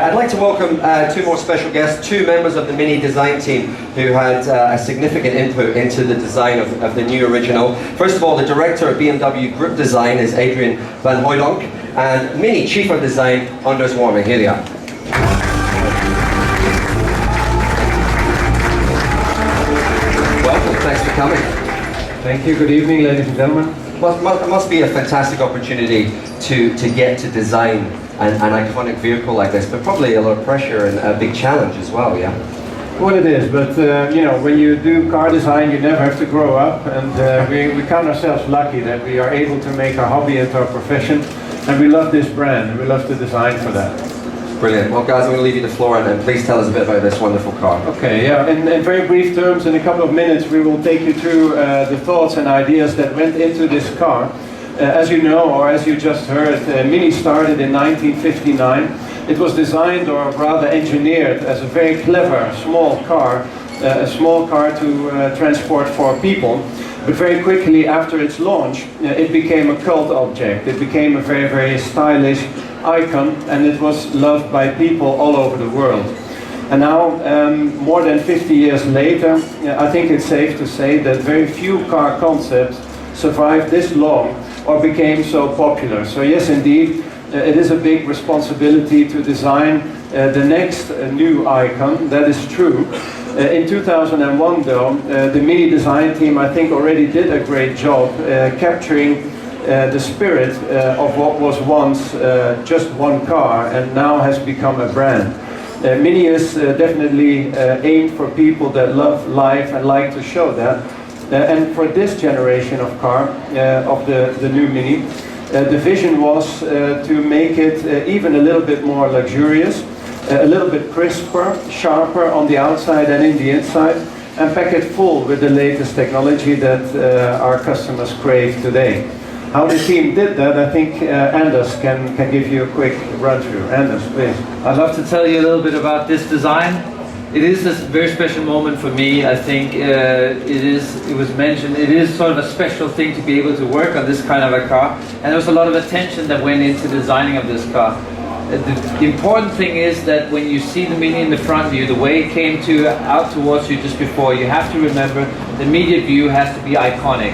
I'd like to welcome two more special guests, two members of the Mini design team who had a significant input into the design of the new original. First of all, the director of BMW Group Design is Adrian van Hooydonk, and Mini Chief of Design, Anders Warming. Here they are. Welcome, thanks for coming. Thank you, good evening ladies and gentlemen. Well, it must be a fantastic opportunity to get to design an iconic vehicle like this, but probably a lot of pressure and a big challenge as well, yeah? Well, it is, but you know, when you do car design, you never have to grow up, and we count ourselves lucky that we are able to make our hobby into our profession, and we love this brand, and we love to design for that. Brilliant. Well, guys, I'm going to leave you the floor, and please tell us a bit about this wonderful car. Okay, yeah, in very brief terms, in a couple of minutes, we will take you through the thoughts and ideas that went into this car. As you know, or as you just heard, Mini started in 1959. It was designed, or rather engineered, as a very clever small car to transport 4 people. But very quickly after its launch, it became a cult object. It became a very, very stylish icon, and it was loved by people all over the world. And now, more than 50 years later, I think it's safe to say that very few car concepts survived this long or became so popular. So yes, indeed, it is a big responsibility to design the next new icon, that is true. In 2001 though, the Mini design team I think already did a great job capturing the spirit of what was once just one car and now has become a brand. Mini is definitely aimed for people that love life and like to show that. And for this generation of car, of the new Mini, the vision was to make it even a little bit more luxurious, a little bit crisper, sharper on the outside and in the inside, and pack it full with the latest technology that our customers crave today. How the team did that, I think Anders can give you a quick run through. Anders, please. I'd love to tell you a little bit about this design. It is a very special moment for me. I think it was mentioned, it is sort of a special thing to be able to work on this kind of a car. And there was a lot of attention that went into the designing of this car. The important thing is that when you see the Mini in the front view, the way it came out towards you just before, you have to remember the immediate view has to be iconic.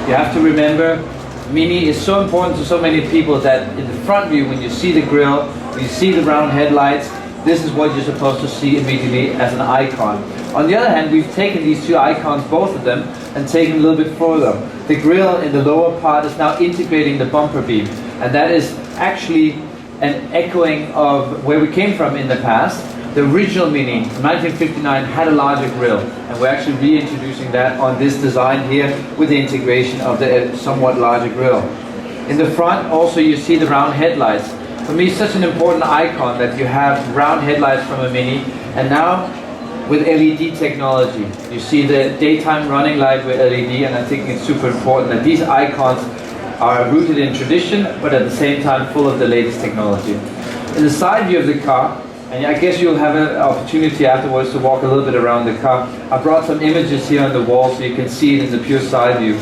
You have to remember Mini is so important to so many people that in the front view, when you see the grille, you see the round headlights, this is what you're supposed to see immediately as an icon. On the other hand, we've taken these two icons, both of them, and taken a little bit further. The grille in the lower part is now integrating the bumper beam, and that is actually an echoing of where we came from in the past. The original Mini, 1959, had a larger grille, and we're actually reintroducing that on this design here with the integration of the somewhat larger grille. In the front, also you see the round headlights. For me, such an important icon that you have round headlights from a Mini, and now with LED technology. You see the daytime running light with LED, and I think it's super important that these icons are rooted in tradition, but at the same time full of the latest technology. In the side view of the car, and I guess you'll have an opportunity afterwards to walk a little bit around the car. I brought some images here on the wall so you can see it in the pure side view.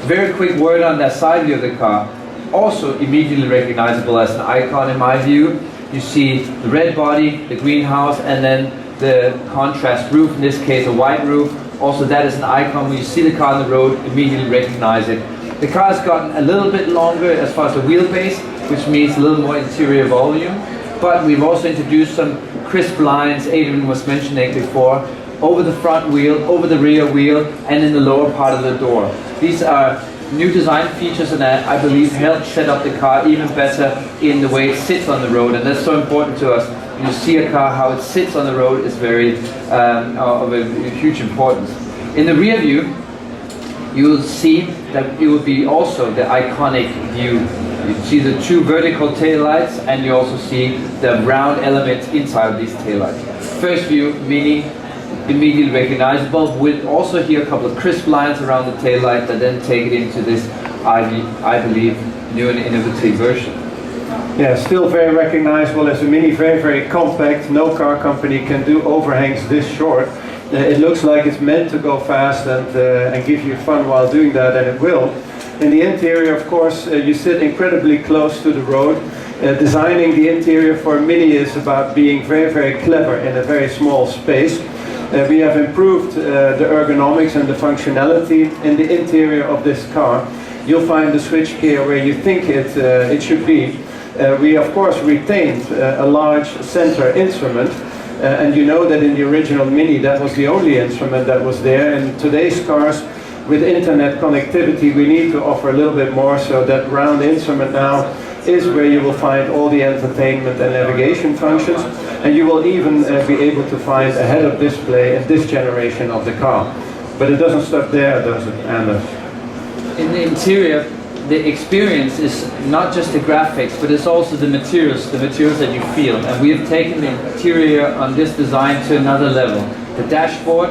Very quick word on that side view of the car. Also immediately recognizable as an icon in my view. You see the red body, the greenhouse, and then the contrast roof, in this case a white roof. Also that is an icon. When you see the car on the road, immediately recognize it. The car has gotten a little bit longer as far as the wheelbase, which means a little more interior volume. But we've also introduced some crisp lines, Adrian was mentioning before, over the front wheel, over the rear wheel, and in the lower part of the door. These are new design features, and I believe help set up the car even better in the way it sits on the road, and that's so important to us. When you see a car, how it sits on the road is very of a huge importance. In the rear view, you will see that it will be also the iconic view. You see the two vertical taillights, and you also see the round elements inside of these taillights. First view, Mini, immediately recognizable, with also here a couple of crisp lines around the taillight that then take it into this, I believe, new and innovative version. Yeah, still very recognizable as a Mini, very, very compact. No car company can do overhangs this short. It looks like it's meant to go fast and give you fun while doing that, and it will. In the interior, of course, you sit incredibly close to the road. Designing the interior for a Mini is about being very, very clever in a very small space. We have improved the ergonomics and the functionality in the interior of this car. You'll find the switchgear where you think it should be. We of course retained a large center instrument, and you know that in the original Mini that was the only instrument that was there. In today's cars with internet connectivity we need to offer a little bit more, so that round instrument now is where you will find all the entertainment and navigation functions, and you will even be able to find a head-up display in this generation of the car. But it doesn't stop there, does it, Anders? In the interior, the experience is not just the graphics, but it's also the materials that you feel. And we have taken the interior on this design to another level. The dashboard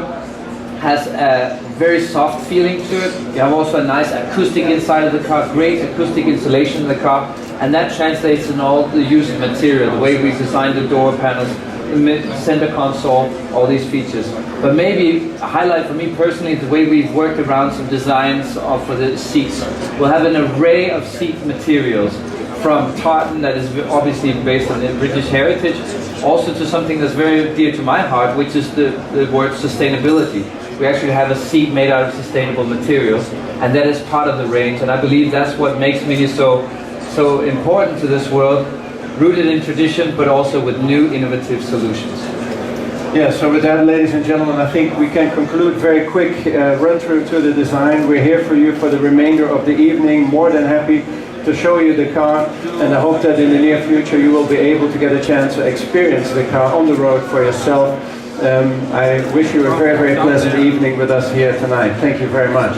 has a very soft feeling to it. You have also a nice acoustic inside of the car, great acoustic insulation in the car, and that translates in all the use of material, the way we designed the door panels, the center console, all these features. But maybe a highlight for me personally is the way we've worked around some designs for the seats. We'll have an array of seat materials, from tartan, that is obviously based on the British heritage, also to something that's very dear to my heart, which is the word sustainability. We actually have a seat made out of sustainable materials, and that is part of the range, and I believe that's what makes Mini so important to this world, rooted in tradition but also with new innovative solutions. Yeah, so with that, ladies and gentlemen, I think we can conclude very quick run through to the design. We're here for you for the remainder of the evening, more than happy to show you the car, and I hope that in the near future you will be able to get a chance to experience the car on the road for yourself. I wish you a very, very pleasant evening with us here tonight. Thank you very much.